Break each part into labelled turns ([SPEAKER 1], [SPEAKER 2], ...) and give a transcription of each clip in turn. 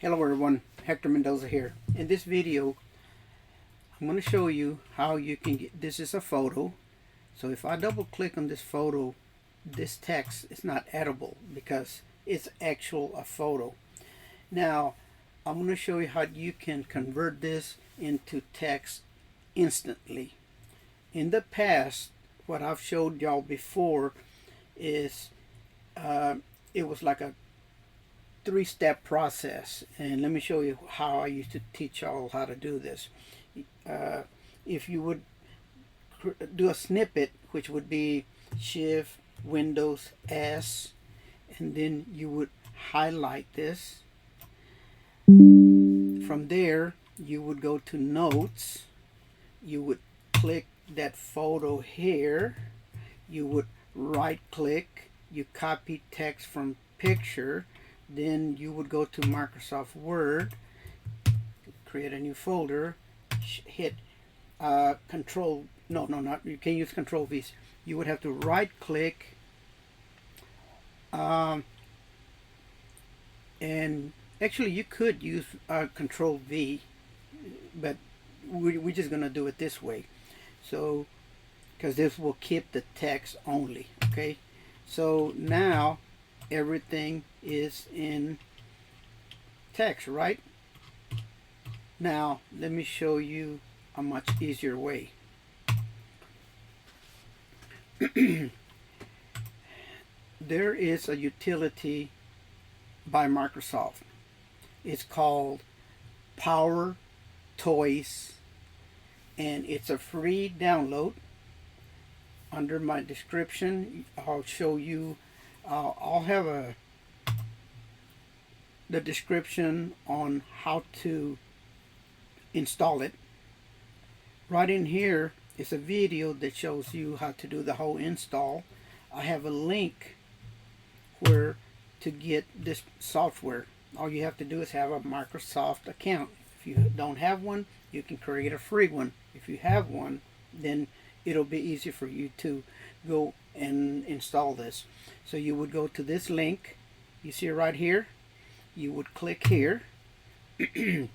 [SPEAKER 1] Hello everyone, Hector Mendoza here. In this video, I'm going to show you how you can get, this is a photo. So if I double click on this photo, this text is not editable because it's actual a photo. Now, I'm going to show you how you can convert this into text instantly. In the past, what I've showed y'all before is it was like a three-step process, and let me show you how I used to teach y'all how to do this. If you would do a snippet, which would be Shift Windows S, and then you would highlight this. From there you would go to Notes, you would click that photo here, you would right click, you copy text from picture, then you would go to Microsoft Word, create a new folder, hit Control, not you can use Control V. You would have to right click and actually you could use Control V, but we're just gonna do it this way, so because this will keep the text only. Okay, so now everything is in text, right? Now let me show you a much easier way. There is a utility by Microsoft. It's called PowerToys, and it's a free download. Under my description, I'll show you. I'll have the description on how to install it. Right in here is a video that shows you how to do the whole install. I have a link where to get this software. All you have to do is have a Microsoft account. If you don't have one, you can create a free one. If you have one, then it'll be easy for you to go and install this. So you would go to this link, you see it right here, you would click here and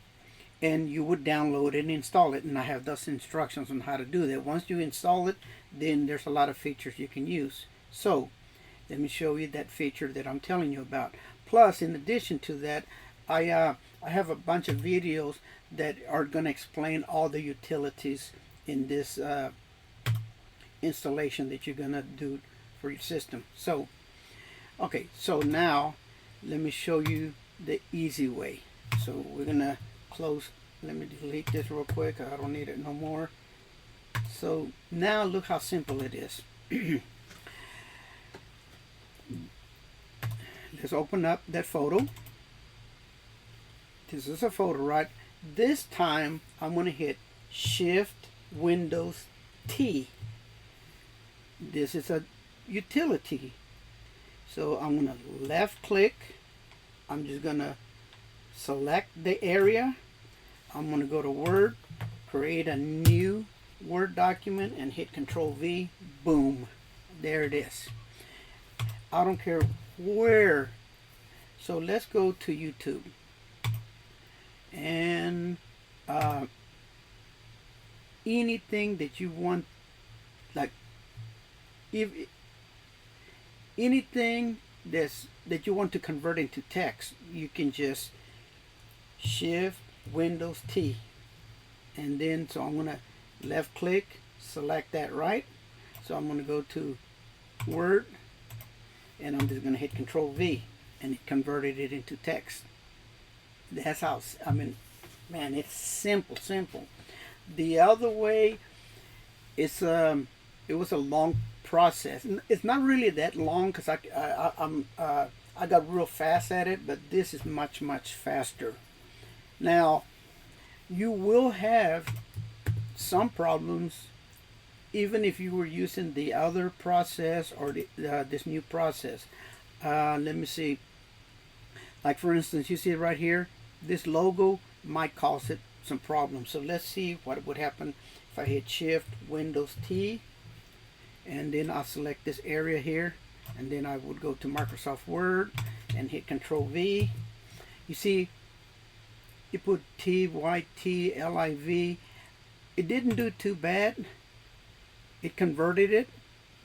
[SPEAKER 1] you would download it and install it, and I have those instructions on how to do that. Once you install it, then there's a lot of features you can use. So let me show you that feature that I'm telling you about. Plus, in addition to that, I have a bunch of videos that are going to explain all the utilities in this installation that you're gonna do for your system. So okay, so now let me show you the easy way. So we're gonna close, let me delete this real quick, I don't need it no more. So now look how simple it is. Let's open up that photo. This is a photo, right? This time I'm gonna hit Shift Windows T. This is a utility, so I'm gonna left click, I'm just gonna select the area, I'm gonna go to Word, create a new Word document and hit Control V. Boom, there it is. I don't care where. So let's go to YouTube, and anything that you want, like if anything that you want to convert into text, you can just Shift Windows T, and then so I'm gonna left click, select that, right? So I'm gonna go to Word, and I'm just gonna hit Control V, and it converted it into text. That's how, I mean, man, it's simple. The other way, it's it was a long process. It's not really that long because I got real fast at it, but this is much faster. Now you will have some problems even if you were using the other process or this new process. Let me see, like for instance, you see it right here, this logo might cause it some problems. So let's see what would happen if I hit Shift Windows T, and then I'll select this area here, and then I would go to Microsoft Word and hit Control V. You see, You put TYTLIV. It didn't do too bad. It converted it.